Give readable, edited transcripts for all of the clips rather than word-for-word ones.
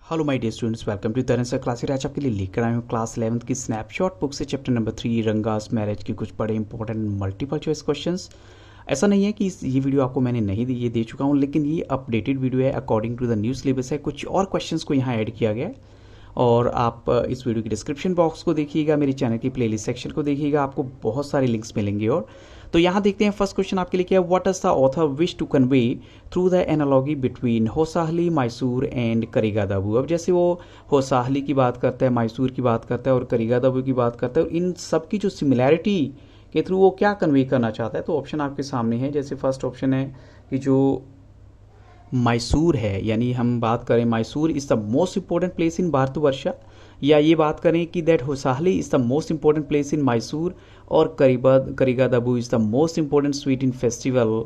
Hello my dear students, welcome to Taran sir classes. आज आपके लिए लेकर आए हूँ क्लास 11th की स्नैपशॉट बुक से चैप्टर नंबर 3 रंगास मैरिज के कुछ बड़े इंपॉर्टेंट मल्टीपल चॉइस क्वेश्चंस। ऐसा नहीं है कि ये वीडियो आपको मैंने नहीं दी, ये दे चुका हूँ, लेकिन ये अपडेटेड वीडियो है, according to the new syllabus है। कुछ और क्वेश्चंस को यहाँ ऐड किया गया है और आप इस वीडियो की डिस्क्रिप्शन बॉक्स को देखिएगा, मेरे चैनल की प्लेलिस्ट सेक्शन को देखिएगा, आपको बहुत सारे लिंक्स मिलेंगे। और तो यहाँ देखते हैं फर्स्ट क्वेश्चन आपके लिए क्या है। What is the author wish to convey through the analogy between Hosahalli, Mysore and Karigadabu. अब जैसे वो होसाहली की बात करता है, मैसूर की बात करता है और करिगादाबू की बात करता है, और इन सब की जो सिमिलैरिटी के थ्रू वो क्या कन्वे करना चाहता है, तो ऑप्शन आपके सामने है। जैसे फर्स्ट ऑप्शन है कि जो मैसूर है, यानी हम बात करें Mysore is the most important place in Bharatvarsha, या ये बात करें कि that Hosahalli is the most important place in Mysore और Karigadabu is the most important sweet in festival,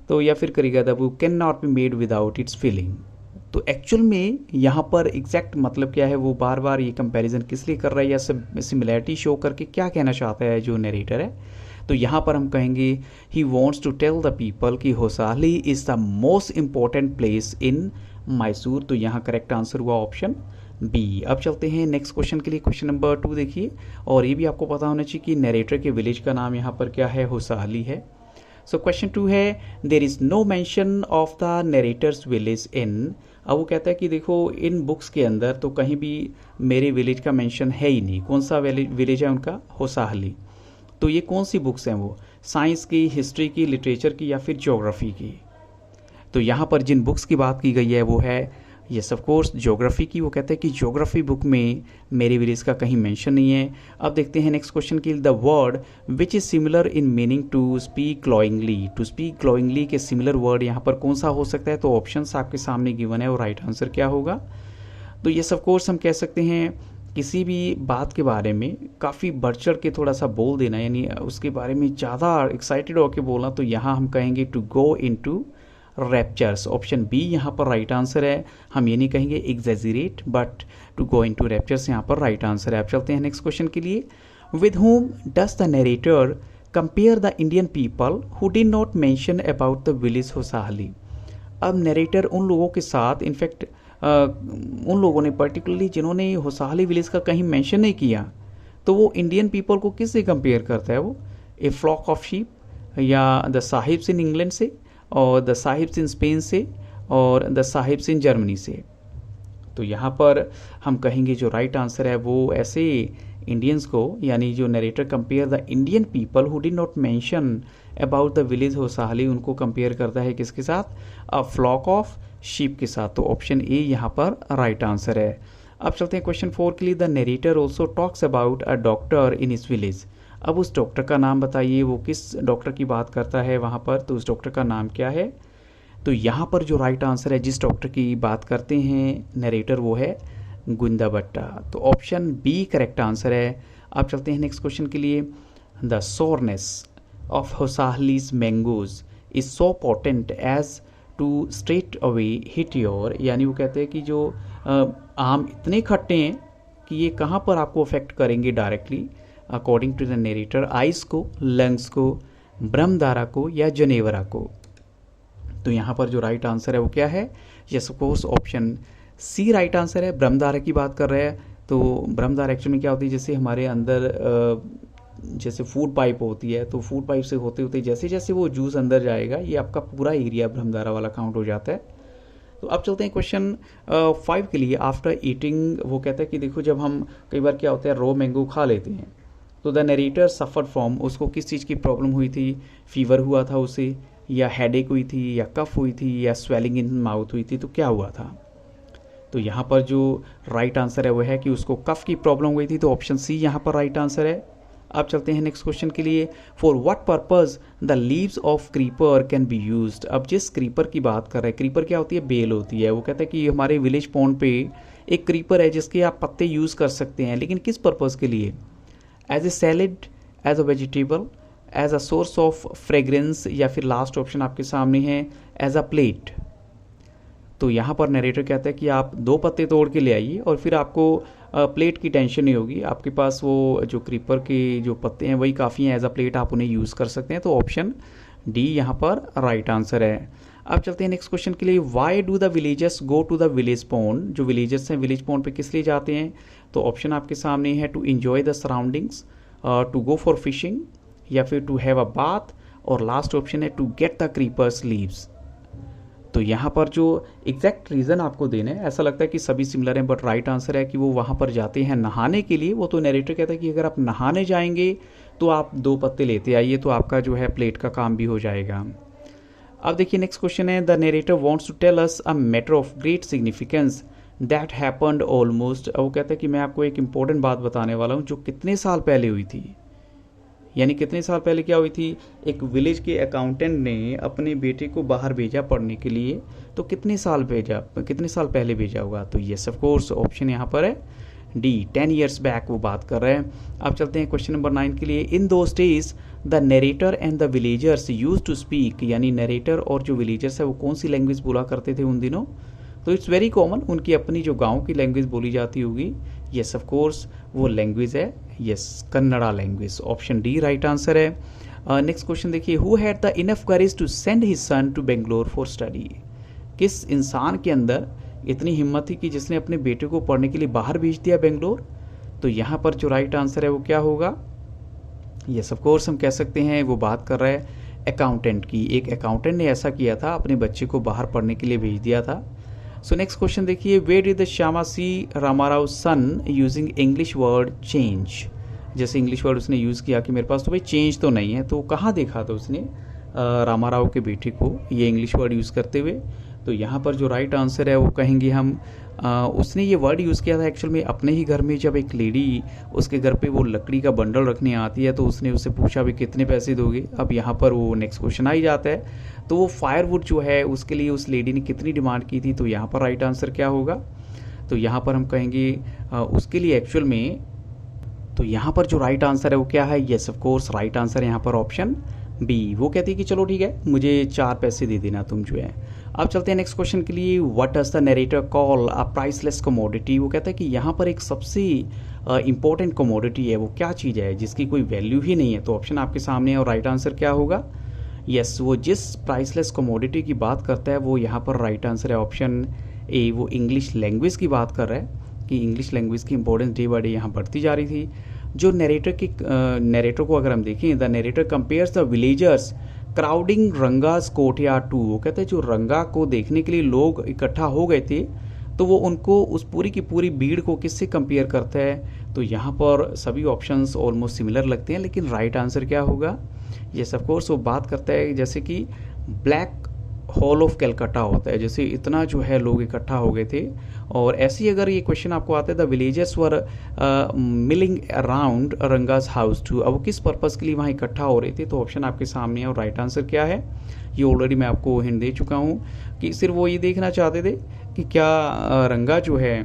तो या फिर Karigadabu can not be made without its feeling. तो एक्चुअल में यहाँ पर एग्जैक्ट मतलब क्या है, वो बार बार ये कंपैरिजन किस लिए कर रहा है या सिमिलैरिटी शो करके क्या कहना चाहता है जो नरेटर है। तो यहाँ पर हम कहेंगे he wants to tell the people कि Hosahalli is the most important place in Mysore. तो यहाँ करेक्ट आंसर हुआ ऑप्शन बी। अब चलते हैं नेक्स्ट क्वेश्चन के लिए। क्वेश्चन नंबर 2 देखिए, और ये भी आपको पता होना चाहिए कि नरेटर के विलेज का नाम यहाँ पर क्या है, होसाहली है। सो क्वेश्चन 2 है, there is no mention of the narrator's village in. अब वो कहता है कि देखो इन बुक्स के अंदर तो कहीं भी मेरे विलेज का मेंशन है ही नहीं। कौन सा विलेज है उनका, होसाहली। तो ये कौन सी बुक्स हैं, वो साइंस की, हिस्ट्री की, लिटरेचर की या फिर ज्योग्राफी की। तो यहाँ पर जिन बुक्स की बात की गई है वो है यस ऑफ कोर्स ज्योग्राफी की। वो कहते हैं कि ज्योग्राफी बुक में मेरे विलेज का कहीं मेंशन नहीं है। अब देखते हैं नेक्स्ट क्वेश्चन की, the word which is similar in meaning to speak glowingly. To speak glowingly के सिमिलर वर्ड यहाँ पर कौन सा हो सकता है, तो ऑप्शंस आपके सामने गिवन है और राइट आंसर क्या होगा। तो यस ऑफ कोर्स हम कह सकते हैं किसी भी बात के बारे में काफ़ी बढ़ चढ़ के थोड़ा सा बोल देना, यानी उसके बारे में ज़्यादा एक्साइटेड होकर बोलना, तो यहाँ हम कहेंगे to go into raptures. Option B यहाँ पर राइट आंसर है। हम ये नहीं कहेंगे exaggerate, but to go into raptures यहाँ पर राइट आंसर है। अब चलते हैं नेक्स्ट क्वेश्चन के लिए। With whom does the narrator compare the Indian people who did not mention about the village Hosahalli. अब नरेटर उन लोगों के साथ, इनफैक्ट उन लोगों ने पर्टिकुलरली जिन्होंने होसाहली विलेज का कहीं मेंशन नहीं किया, तो वो इंडियन पीपल को किससे कंपेयर करता है, वो ए फ्लॉक ऑफ शीप, या द साहिब्स इन इंग्लैंड से, और द साहिब्स इन स्पेन से, और द साहिब्स इन जर्मनी से। तो यहाँ पर हम कहेंगे जो राइट आंसर है वो ऐसे इंडियंस को, यानी जो narrator compare the Indian people who did not mention about the village Hosahalli, उनको कंपेयर करता है किसके साथ, अ फ्लॉक ऑफ शीप के साथ। तो ऑप्शन ए यहाँ पर राइट आंसर है। अब चलते हैं क्वेश्चन 4 के लिए। The narrator also talks about a doctor in his village. अब उस डॉक्टर का नाम बताइए, वो किस डॉक्टर की बात करता है वहाँ पर, तो उस डॉक्टर का नाम क्या है। तो यहाँ पर जो राइट आंसर है, जिस डॉक्टर की बात करते हैं नरेटर, वो है गुंदा भट्टा। तो ऑप्शन बी करेक्ट आंसर है। अब चलते हैं नेक्स्ट क्वेश्चन के लिए। The sourness of Hosahalli's mangoes is so potent as to straight away hit your, यानी वो कहते हैं कि जो आम इतने खट्टे हैं कि ये कहाँ पर आपको अफेक्ट करेंगे directly, according to the narrator, eyes को, लंग्स को, ब्रह्मधारा को या जनेवरा को। तो यहाँ पर जो राइट आंसर है वो क्या है, yes of course option C right answer है। ब्रह्मधारा की बात कर रहे हैं, तो ब्रह्मधारा एक्चुअली में क्या होती है, जैसे हमारे अंदर जैसे फूड पाइप होती है, तो फूड पाइप से होते होते जैसे जैसे वो जूस अंदर जाएगा, ये आपका पूरा एरिया ब्रह्मधारा वाला काउंट हो जाता है। तो अब चलते हैं क्वेश्चन 5 के लिए। आफ्टर ईटिंग, वो कहता है कि देखो जब हम कई बार क्या होता है रो मैंगो खा लेते हैं, तो द नरेटर सफ़र फ्रॉम, उसको किस चीज़ की प्रॉब्लम हुई थी, फीवर हुआ था उसे, या हेडेक हुई थी, या कफ हुई थी, या स्वेलिंग इन माउथ हुई थी, तो क्या हुआ था। तो यहाँ पर जो राइट आंसर है वो है कि उसको कफ की प्रॉब्लम हुई थी, तो ऑप्शन सी यहाँ पर राइट आंसर है। अब चलते हैं नेक्स्ट क्वेश्चन के लिए। For what purpose the leaves of creeper can be used. अब जिस क्रीपर की बात कर रहे हैं, क्रीपर क्या होती है, बेल होती है। वो कहता है कि हमारे विलेज पॉन्ड पे एक क्रीपर है जिसके आप पत्ते यूज़ कर सकते हैं, लेकिन किस पर्पज़ के लिए, as a salad, as a vegetable, as a source of fragrance, या फिर लास्ट ऑप्शन आपके सामने है एज अ प्लेट। तो यहाँ पर नरेटर कहता है कि आप 2 पत्ते तोड़ के ले आइए और फिर आपको प्लेट की टेंशन नहीं होगी, आपके पास वो जो क्रीपर के जो पत्ते हैं वही काफ़ी हैं, एज अ प्लेट आप उन्हें यूज़ कर सकते हैं। तो ऑप्शन डी यहाँ पर राइट आंसर है। अब चलते हैं नेक्स्ट क्वेश्चन के लिए। Why do the villagers go to the village pond? जो विलेजर्स हैं विलेज पॉन्ड पे किस लिए जाते हैं? तो ऑप्शन आपके सामने है, to enjoy the surroundings, to go for fishing, या फिर टू हैव अ बाथ, और लास्ट ऑप्शन है to get the creepers leaves. तो यहाँ पर जो एग्जैक्ट रीज़न आपको देना है, ऐसा लगता है कि सभी सिमिलर हैं, बट राइट आंसर है कि वो वहाँ पर जाते हैं नहाने के लिए। वो तो नरेटर कहता है कि अगर आप नहाने जाएंगे तो आप 2 पत्ते लेते आइए, तो आपका जो है प्लेट का काम भी हो जाएगा। अब देखिए नेक्स्ट क्वेश्चन है, the narrator wants to tell us a matter of great significance that happened almost. वो कहता है कि मैं आपको एक इंपॉर्टेंट बात बताने वाला हूँ जो कितने साल पहले हुई थी। यानी कितने साल पहले क्या हुई थी? एक विलेज के अकाउंटेंट ने अपने बेटे को बाहर भेजा पढ़ने के लिए, तो कितने साल पहले भेजा होगा? तो यस ऑफ कोर्स ऑप्शन यहाँ पर है डी, 10 ईयर्स बैक वो बात कर रहे हैं। अब चलते हैं क्वेश्चन नंबर 9 के लिए। In those days the narrator and the villagers use to speak, यानी नरेटर और जो विलेजर्स है वो कौन सी लैंग्वेज बोला करते थे उन दिनों? तो इट्स वेरी कॉमन, उनकी अपनी जो गाँव की लैंग्वेज बोली जाती होगी। यस ऑफ कोर्स वो लैंग्वेज है yes Kannada language. Option D right answer है। नेक्स्ट क्वेश्चन देखिए, who had the enough courage to send his son to Bangalore for study? किस इंसान के अंदर इतनी हिम्मत थी कि जिसने अपने बेटे को पढ़ने के लिए बाहर भेज दिया बेंगलोर? तो यहाँ पर जो राइट आंसर है वो क्या होगा? यस ऑफ कोर्स हम कह सकते हैं वो बात कर रहा है अकाउंटेंट की। एक अकाउंटेंट ने ऐसा किया था, अपने बच्चे को बाहर पढ़ने के लिए भेज दिया था। सो नेक्स्ट क्वेश्चन देखिए, where did the Shyama C Ramarao son using English word change? जैसे इंग्लिश वर्ड उसने यूज़ किया कि मेरे पास तो भाई चेंज तो नहीं है, तो कहाँ देखा था उसने रामाराव के बेटे को ये इंग्लिश वर्ड यूज़ करते हुए? तो यहाँ पर जो राइट आंसर है वो कहेंगे हम, उसने ये वर्ड यूज़ किया था एक्चुअल में अपने ही घर में। जब एक लेडी उसके घर पे वो लकड़ी का बंडल रखने आती है तो उसने उससे पूछा भी कितने पैसे दोगे? अब यहाँ पर वो नेक्स्ट क्वेश्चन आ ही जाता है, तो वो फायरवुड जो है उसके लिए उस लेडी ने कितनी डिमांड की थी? तो यहाँ पर राइट आंसर क्या होगा? तो यहाँ पर हम कहेंगे उसके लिए एक्चुअल में, तो यहाँ पर जो राइट आंसर है वो क्या है? Yes of course right answer है यहाँ पर ऑप्शन बी। वो कहती है कि चलो ठीक है, मुझे 4 पैसे दे देना तुम जो है। अब चलते हैं नेक्स्ट क्वेश्चन के लिए। What does the narrator call a priceless commodity? वो कहता है कि यहाँ पर एक सबसे इंपॉर्टेंट कमोडिटी है, वो क्या चीज़ है जिसकी कोई वैल्यू ही नहीं है? तो ऑप्शन आपके सामने है और राइट आंसर क्या होगा? यस, वो जिस प्राइसलेस कमोडिटी की बात करता है वो यहाँ पर राइट आंसर है ऑप्शन ए। वो इंग्लिश लैंग्वेज की बात कर रहा है कि इंग्लिश लैंग्वेज की इंपॉर्टेंस डे बाय डे यहाँ बढ़ती जा रही थी। जो नरेटर को अगर हम देखें, the narrator compares the villagers crowding Ranga's courtyard to. वो कहते हैं जो रंगा को देखने के लिए लोग इकट्ठा हो गए थे, तो वो उनको उस पूरी की पूरी भीड़ को किससे कंपेयर करता है? तो यहाँ पर सभी ऑप्शंस ऑलमोस्ट सिमिलर लगते हैं, लेकिन राइट आंसर क्या होगा? यस ऑफ कोर्स वो बात करता है जैसे कि ब्लैक हॉल ऑफ कलकत्ता होता है, जैसे इतना जो है लोग इकट्ठा हो गए थे। और ऐसे ही अगर ये क्वेश्चन आपको आता है, the villagers were milling around Ranga's house to. अब वो किस पर्पज़ के लिए वहाँ इकट्ठा हो रहे थे? तो ऑप्शन आपके सामने है और राइट आंसर क्या है? ये ऑलरेडी मैं आपको हिंट दे चुका हूँ कि सिर्फ वो ये देखना चाहते थे कि क्या रंगा जो है,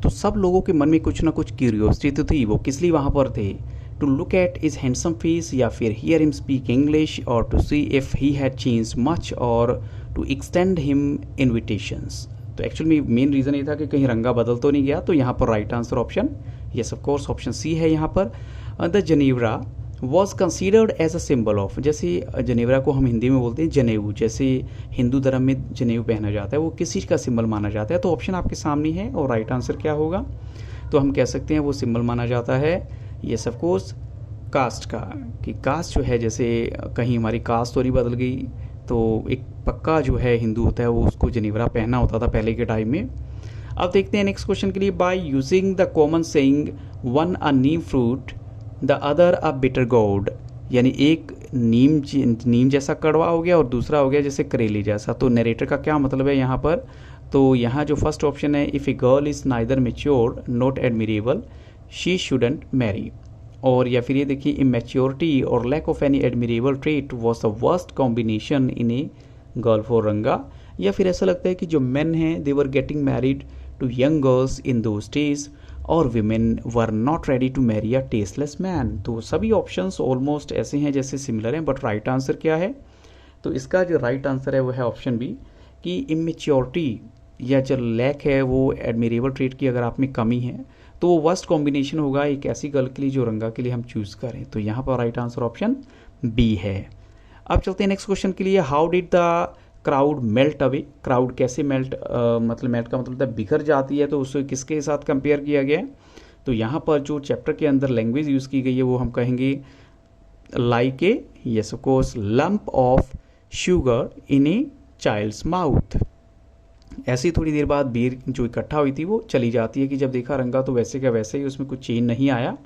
तो सब लोगों के मन में कुछ ना कुछ क्यूरियोसिटी तो थी, वो किस लिए वहाँ पर थे? To look at his handsome face, या फिर हियर हिम स्पीक इंग्लिश, और to see if he had change much, और टू एक्सटेंड हिम इन्विटेशंस। तो एक्चुअली मेन रीज़न ये था कि कहीं रंगा बदल तो नहीं गया। तो यहाँ पर right answer option yes of course option C है यहाँ पर। The janivara was considered as a symbol of, जैसे जनेवरा को हम हिंदी में बोलते हैं जनेऊ, जैसे हिंदू धर्म में जनेऊ पहना जाता है, वो किस चीज़ का सिंबल माना जाता है? तो ऑप्शन आपके सामने है और राइट आंसर क्या होगा? तो हम कह सकते हैं वो सिंबल माना जाता है यस ऑफ कोर्स कास्ट का, कि कास्ट जो है जैसे कहीं हमारी कास्ट थोड़ी बदल गई, तो एक पक्का जो है हिंदू होता है वो उसको जनेवरा पहना होता था पहले के टाइम में। अब देखते हैं नेक्स्ट क्वेश्चन के लिए। By using the common saying one a Neem fruit the other a bitter गोड, यानी एक नीम जैसा कड़वा हो गया और दूसरा हो गया जैसे करेले जैसा। तो नरेटर का क्या मतलब है यहाँ पर? तो यहाँ जो फर्स्ट ऑप्शन है, if a girl is neither mature not admirable she shouldn't marry, और या फिर ये देखिए इमेच्योरिटी और lack of any admirable trait was the worst combination in a girl for Ranga. या फिर ऐसा लगता है कि जो मेन हैं they were getting married to young girls in those days, और women were not ready to marry a tasteless man. तो सभी ऑप्शंस ऑलमोस्ट ऐसे हैं जैसे सिमिलर हैं, बट राइट आंसर क्या है? तो इसका जो राइट आंसर है वो है ऑप्शन बी, कि इमेच्योरिटी या जो लैक है वो एडमिरेबल ट्रेट की अगर आप में कमी है तो वो वर्स्ट कॉम्बिनेशन होगा एक ऐसी गर्ल के लिए जो रंगा के लिए हम चूज़ करें। तो यहाँ पर राइट आंसर ऑप्शन बी है। अब चलते हैं नेक्स्ट क्वेश्चन के लिए, how did the crowd melt away. Crowd कैसे मेल्ट, मतलब मेल्ट का मतलब बिखर जाती है, तो उसे किसके साथ कंपेयर किया गया है। तो यहाँ पर जो चैप्टर के अंदर लैंग्वेज यूज़ की गई है वो हम कहेंगे like a, yes of course, lump of sugar in a child's mouth. ऐसी थोड़ी देर बाद बीर जो इकट्ठा हुई थी वो चली जाती है कि जब देखा रंगा तो वैसे का वैसे ही, उसमें कुछ चेंज नहीं आया।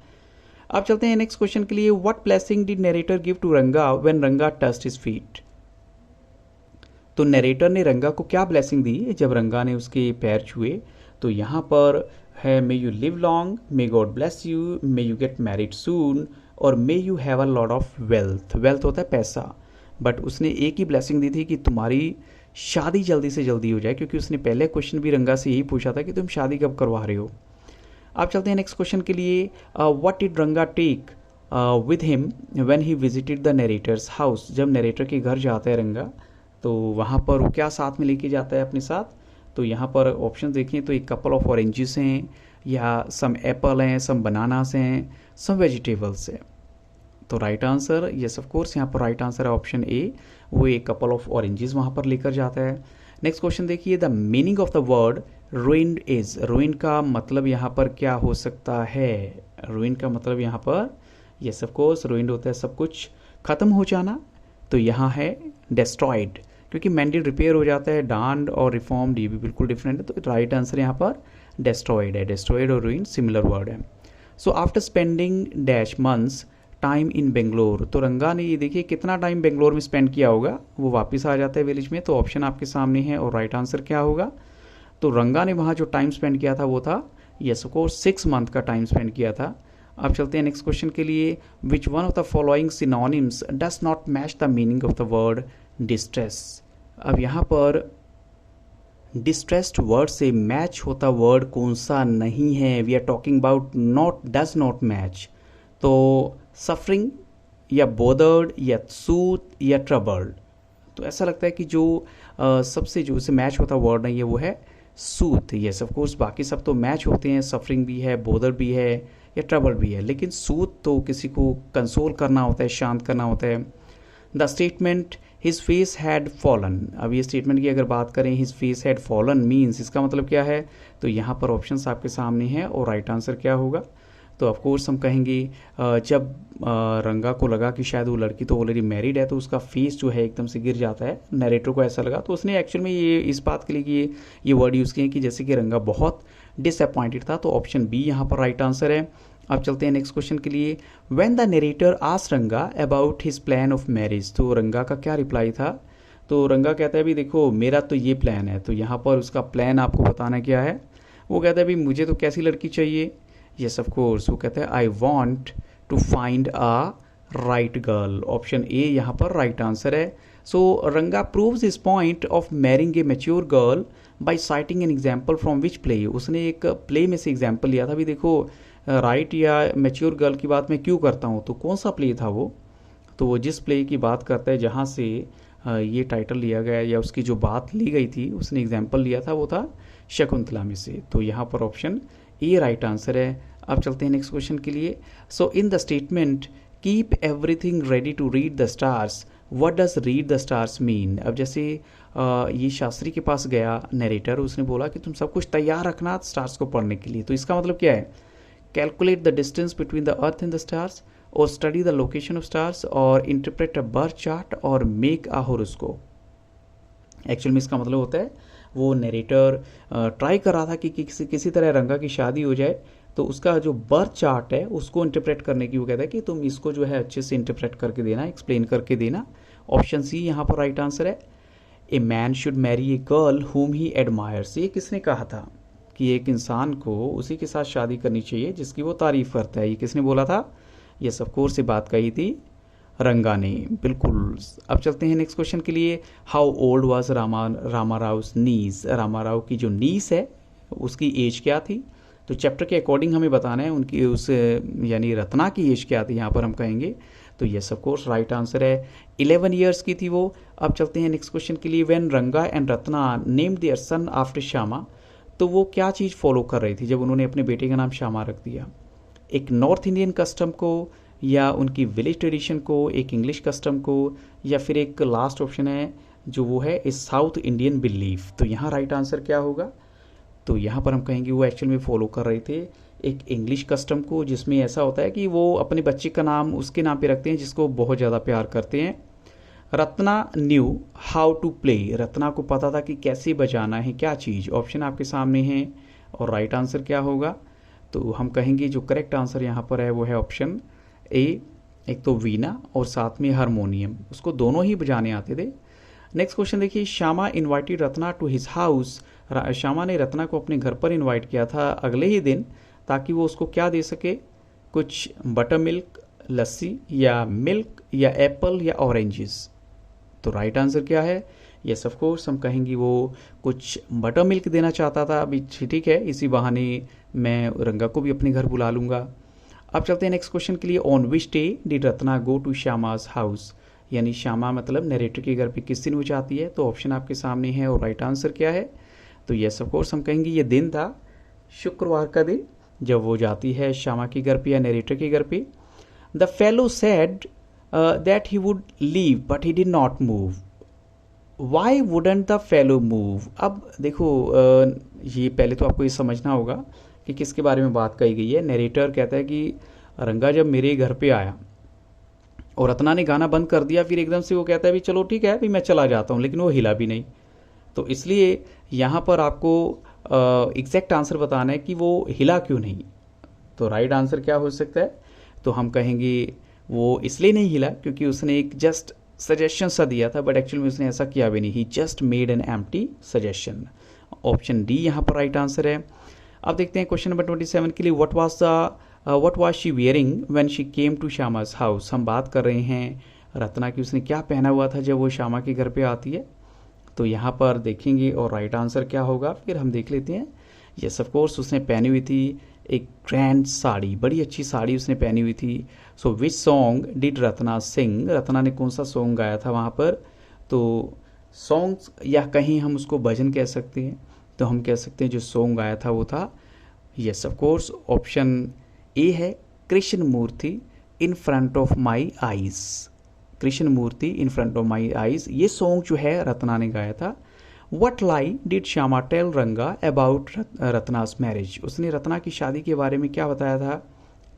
अब चलते हैं नेक्स्ट क्वेश्चन के लिए, what blessing did narrator give to Ranga when Ranga touched his feet. तो नरेटर ने रंगा को क्या ब्लेसिंग दी जब रंगा ने उसके पैर छुए। तो यहाँ पर है may you live long, may God bless you, may you get married soon, और may you have a lot of wealth. Wealth होता है पैसा, बट उसने एक ही ब्लेसिंग दी थी कि तुम्हारी शादी जल्दी से जल्दी हो जाए, क्योंकि उसने पहले क्वेश्चन भी रंगा से यही पूछा था कि तुम शादी कब करवा रहे हो। आप चलते हैं नेक्स्ट क्वेश्चन के लिए, what did Ranga take with him when he visited the narrator's house. जब नरेटर के घर जाता है रंगा तो वहाँ पर वो क्या साथ में लेके जाता है अपने साथ। तो यहाँ पर ऑप्शन देखें तो एक कपल ऑफ ऑरेंजेस हैं, या सम एप्पल हैं, सम बनानास हैं, सम वेजिटेबल्स हैं। तो right answer, yes of course, यहाँ पर राइट आंसर है ऑप्शन ए, वो एक कपल ऑफ ऑरेंजेस वहाँ पर लेकर जाता है। नेक्स्ट क्वेश्चन देखिए, the meaning of the word ruined is. Ruin का मतलब यहाँ पर क्या हो सकता है। रुइन का मतलब यहाँ पर, यस ऑफ कोर्स, रुइंड होता है सब कुछ खत्म हो जाना, तो यहाँ है डेस्ट्रॉयड, क्योंकि मेंडेड रिपेयर हो जाता है, डांड और रिफॉर्म्ड ये भी बिल्कुल डिफरेंट है। तो राइट आंसर यहाँ पर डेस्ट्रॉयड है। डेस्ट्रॉयड और रुइन सिमिलर वर्ड है। So after spending dash months time in Bangalore, तो रंगा ने ये देखिए कितना टाइम बेंगलोर में स्पेंड किया होगा, वो वापस आ जाता है विलेज में। तो ऑप्शन आपके सामने है, और राइट आंसर क्या होगा। तो रंगा ने वहाँ जो टाइम स्पेंड किया था वो था, यस ऑफ कोर्स, 6 मंथ का टाइम स्पेंड किया था। अब चलते हैं नेक्स्ट क्वेश्चन के लिए, which one of the following synonyms does not match the meaning of the word distress. अब यहाँ पर डिस्ट्रेस्ड वर्ड से मैच होता वर्ड कौन सा नहीं है। We are talking about not, does not match. तो सफरिंग, या बोदर्ड, या सूथ, या ट्रबल्ड। तो ऐसा लगता है कि जो सबसे जो उसे मैच होता वर्ड नहीं है वो है सूथ। यस ऑफ कोर्स, बाकी सब तो मैच होते हैं, सफरिंग भी है, बोदर भी है, या ट्रबल भी है, लेकिन सूथ तो किसी को कंसोल करना होता है, शांत करना होता है। The statement his face had fallen. अब ये स्टेटमेंट की अगर बात करें, his face had fallen means, इसका मतलब क्या है। तो यहाँ पर ऑप्शंस आपके सामने हैं, और राइट आंसर क्या होगा। तो ऑफकोर्स हम कहेंगे जब रंगा को लगा कि शायद वो लड़की तो ऑलरेडी मैरिड है, तो उसका फेस जो है एकदम से गिर जाता है। नरेटर को ऐसा लगा, तो उसने एक्चुअल में ये इस बात के लिए कि ये वर्ड यूज़ किए कि जैसे कि रंगा बहुत डिसअपॉइंटेड था। तो ऑप्शन बी यहाँ पर राइट आंसर है। अब चलते हैं नेक्स्ट क्वेश्चन के लिए, व्हेन द नरेटर आस्क्ड रंगा about his plan of marriage. तो रंगा का क्या रिप्लाई था। तो रंगा कहता है भी देखो मेरा तो ये प्लान है। तो यहाँ पर उसका प्लान आपको बताना क्या है। वो कहता है भी मुझे तो कैसी लड़की चाहिए। यस ऑफ कोर्स, वो कहता है I want to find a right girl. Option A यहाँ पर राइट आंसर है। So Ranga proves his point of marrying a mature girl by citing an example from which play. उसने एक प्ले में से एग्जाम्पल लिया था भी देखो राइट या मैच्योर गर्ल की बात मैं क्यों करता हूँ। तो कौन सा प्ले था वो। तो वो जिस प्ले की बात करता है जहाँ से ये टाइटल लिया गया या उसकी जो बात ली गई थी, उसने एग्जाम्पल लिया था वो था शकुंतला में से। तो यहाँ पर ऑप्शन ए राइट आंसर है। अब चलते हैं नेक्स्ट क्वेश्चन के लिए। So in the statement keep everything ready to read the stars, what does read the stars mean. अब जैसे ये शास्त्री के पास गया नरेटर, उसने बोला कि तुम सब कुछ तैयार रखना स्टार्स को पढ़ने के लिए। तो इसका मतलब क्या है, calculate the distance between the earth and the stars, और study the location of stars, और इंटरप्रेट अ बर्थ चार्ट, और मेक अ होरोस्कोप। एक्चुअल में इसका मतलब होता है वो नरेटर ट्राई कर रहा था कि किसी तरह रंगा की शादी हो जाए, तो उसका जो बर्थ चार्ट है उसको इंटरप्रेट करने की वो कहता है कि तुम इसको जो है अच्छे से इंटरप्रेट करके देना, एक्सप्लेन करके देना। ऑप्शन सी यहाँ पर राइट आंसर है। A man should Mary a girl हुम ही एडमायर्स। ये किसने कहा था कि एक इंसान को उसी के साथ शादी करनी चाहिए जिसकी वो तारीफ करता है। ये किसने बोला था। यस ऑफ कोर्स ये बात कही थी रंगा ने, बिल्कुल। अब चलते हैं नेक्स्ट क्वेश्चन के लिए। हाउ ओल्ड वाज रामाराव नीस। रामाराव की जो नीस है उसकी एज क्या थी। तो चैप्टर के अकॉर्डिंग हमें बताना है उनकी उस यानी रत्ना की एज क्या थी यहाँ पर हम कहेंगे। तो yes of course right answer है, 11 ईयर्स की थी वो। अब चलते हैं नेक्स्ट क्वेश्चन के लिए। When Ranga and Ratna named their son after Shyama, तो वो क्या चीज़ फॉलो कर रही थी जब उन्होंने अपने बेटे का नाम श्यामा रख दिया। एक नॉर्थ इंडियन कस्टम को, या उनकी विलेज ट्रेडिशन को, एक इंग्लिश कस्टम को, या फिर एक लास्ट ऑप्शन है जो वो है इस साउथ इंडियन बिलीफ। तो यहाँ राइट आंसर क्या होगा? तो यहाँ पर हम कहेंगे वो एक्चुअल में फॉलो कर रहे थे एक इंग्लिश कस्टम को, जिसमें ऐसा होता है कि वो अपने बच्चे का नाम उसके नाम पे रखते हैं जिसको बहुत ज़्यादा प्यार करते हैं। Ratna knew how to play, Ratna को पता था कि कैसे बजाना है क्या चीज़। ऑप्शन आपके सामने है और राइट आंसर क्या होगा? तो हम कहेंगे जो करेक्ट आंसर यहाँ पर है वो है ऑप्शन ए, एक तो वीणा और साथ में हारमोनियम, उसको दोनों ही बजाने आते थे। नेक्स्ट क्वेश्चन देखिए, Shyama invited Ratna to his house, Shyama ने रत्ना को अपने घर पर इनवाइट किया था अगले ही दिन, ताकि वो उसको क्या दे सके, कुछ बटर मिल्क, लस्सी, या मिल्क, या एप्पल, या ऑरेंजेस। तो राइट आंसर क्या है? यस ऑफ कोर्स हम कहेंगे वो कुछ बटर मिल्क देना चाहता था। अभी ठीक है, इसी बहाने मैं रंगा को भी अपने घर बुला लूँगा। अब चलते हैं नेक्स्ट क्वेश्चन के लिए। On which day did Ratna go to Shyama's house, यानी श्यामा मतलब नरेटर के घर पे किस दिन वो जाती है? तो ऑप्शन आपके सामने है और राइट आंसर क्या है? तो यस ऑफ कोर्स हम कहेंगे ये दिन था शुक्रवार का दिन जब वो जाती है श्यामा के घर पे या नरेटर के घर पे। The fellow said that he would leave but he did not move, why wouldn't the fellow move? अब देखो ये पहले तो आपको ये समझना होगा कि किसके बारे में बात कही गई है। नरेटर कहता है कि रंगा जब मेरे घर पे आया और रत्ना ने गाना बंद कर दिया, फिर एकदम से वो कहता है भी चलो ठीक है भी मैं चला जाता हूँ, लेकिन वो हिला भी नहीं। तो इसलिए यहाँ पर आपको एग्जैक्ट आंसर बताना है कि वो हिला क्यों नहीं। तो राइट आंसर क्या हो सकता है? तो हम कहेंगे वो इसलिए नहीं हिला क्योंकि उसने एक जस्ट सजेशन सा दिया था, बट एक्चुअली में उसने ऐसा किया भी नहीं। He just made an empty suggestion. Option D यहाँ पर राइट आंसर है। अब देखते हैं क्वेश्चन नंबर 27 के लिए। What was she wearing when she came to Shyama's house. हम बात कर रहे हैं रत्ना की, उसने क्या पहना हुआ था जब वो श्यामा के घर पे आती है। तो यहाँ पर देखेंगे और राइट आंसर क्या होगा फिर हम देख लेते हैं। यस ऑफ कोर्स उसने पहनी हुई थी एक ग्रैंड साड़ी, बड़ी अच्छी साड़ी उसने पहनी हुई थी। सो विच सॉन्ग डिड रत्ना सिंग, रत्ना ने कौन सा सॉन्ग गाया था वहाँ पर? तो सॉन्ग्स या कहीं हम उसको भजन कह सकते हैं, तो हम कह सकते हैं जो सॉन्ग गाया था वो था, yes of course option A है, Krishna Murthy in front of my eyes. Krishna Murthy in front of my eyes, ये सॉन्ग जो है रत्ना ने गाया था। What lie did Shyama tell Ranga about Ratna's marriage, उसने रत्ना की शादी के बारे में क्या बताया था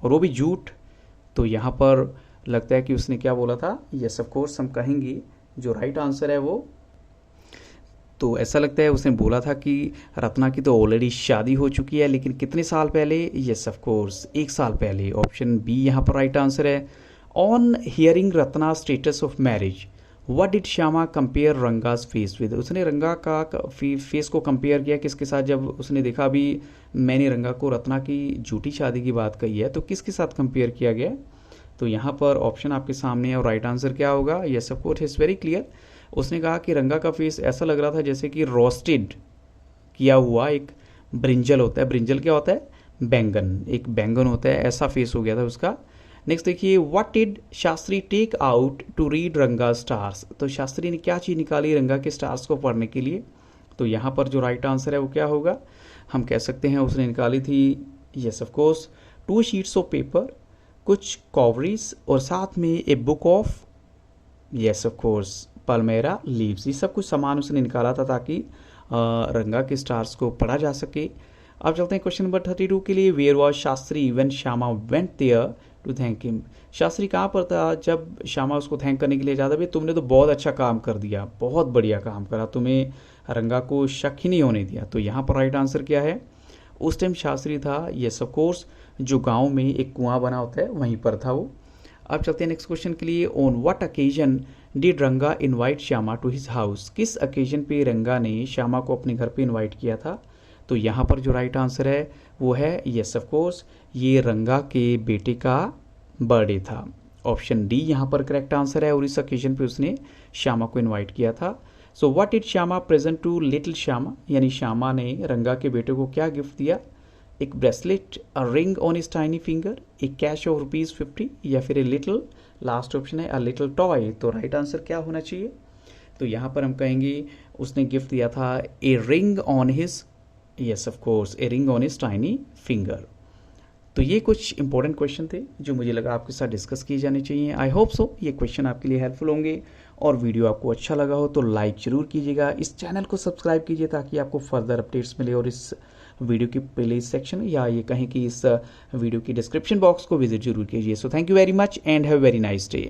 और वो भी झूठ। तो यहाँ पर लगता है कि उसने क्या बोला था? यस ऑफ कोर्स हम कहेंगे जो राइट आंसर है वो, तो ऐसा लगता है उसने बोला था कि रत्ना की तो ऑलरेडी शादी हो चुकी है, लेकिन कितने साल पहले? यस ऑफ कोर्स 1 साल पहले। ऑप्शन बी यहाँ पर राइट आंसर है। On hearing Ratna status of marriage what did Shyama compare Ranga's face with, उसने रंगा का फेस को कंपेयर किया किसके साथ? जब उसने देखा भी मैंने रंगा को रत्ना की झूठी शादी की बात कही है, तो किसके साथ कंपेयर किया गया? तो यहाँ पर ऑप्शन आपके सामने है और राइट आंसर क्या होगा? Yes of course is very clear. उसने कहा कि रंगा का फेस ऐसा लग रहा था जैसे कि रोस्टेड किया हुआ एक ब्रिंजल होता है। ब्रिंजल क्या होता है? बैंगन, एक बैंगन होता है, ऐसा फेस हो गया था उसका। नेक्स्ट देखिए, what did Shastri take out to read Ranga stars, तो शास्त्री ने क्या चीज़ निकाली रंगा के स्टार्स को पढ़ने के लिए? तो यहाँ पर जो राइट आंसर है वो क्या होगा? हम कह सकते हैं उसने निकाली थी, yes of course, 2 sheets of paper, कुछ कॉवरीज और साथ में a book of, yes of course, palmyra leaves. ये सब कुछ सामान उसने निकाला था ताकि रंगा के स्टार्स को पढ़ा जा सके। अब चलते हैं क्वेश्चन नंबर 32 के लिए। Where was Shastri when Shyama went there to thank him, Shastri कहाँ पर था जब श्यामा उसको थैंक करने के लिए जाता? भाई तुमने तो बहुत अच्छा काम कर दिया, बहुत बढ़िया काम करा, तुम्हें रंगा को शक ही नहीं होने दिया। तो यहाँ पर राइट आंसर क्या है? उस टाइम शास्त्री था, यस ऑफ कोर्स, जो गाँव में एक कुआं बना होता है वहीं पर था वो। अब चलते हैं नेक्स्ट क्वेश्चन के लिए। On what occasion did Ranga invite Shyama to his house, किस ओकेजन पे रंगा ने श्यामा को अपने घर पे इनवाइट किया था? तो यहाँ पर जो राइट आंसर है वो है, यस ऑफ कोर्स, ये रंगा के बेटे का बर्थडे था। ऑप्शन डी यहाँ पर करेक्ट आंसर है और इस ओकेजन पे उसने श्यामा को इनवाइट किया था। So what did Shyama present to little Shyama, यानी श्यामा ने रंगा के बेटे को क्या गिफ्ट दिया? एक bracelet, a ring on his tiny finger, एक कैश ऑफ ₹50 या फिर ए लिटिल, लास्ट ऑप्शन है अ लिटिल टॉय। तो राइट आंसर क्या होना चाहिए? तो यहाँ पर हम कहेंगे उसने गिफ्ट दिया था a ring on his, yes of course, a ring on his tiny finger. तो तो ये कुछ इंपॉर्टेंट क्वेश्चन थे जो मुझे लगा आपके साथ डिस्कस किए जाने चाहिए। आई होप सो ये क्वेश्चन आपके लिए हेल्पफुल होंगे, और वीडियो आपको अच्छा लगा हो तो लाइक ज़रूर कीजिएगा, इस चैनल को सब्सक्राइब कीजिए ताकि आपको फर्दर अपडेट्स मिले, और इस वीडियो की प्लेलिस्ट सेक्शन या ये कहें कि इस वीडियो की डिस्क्रिप्शन बॉक्स को विजिट जरूर कीजिए। So thank you very much and have very nice day.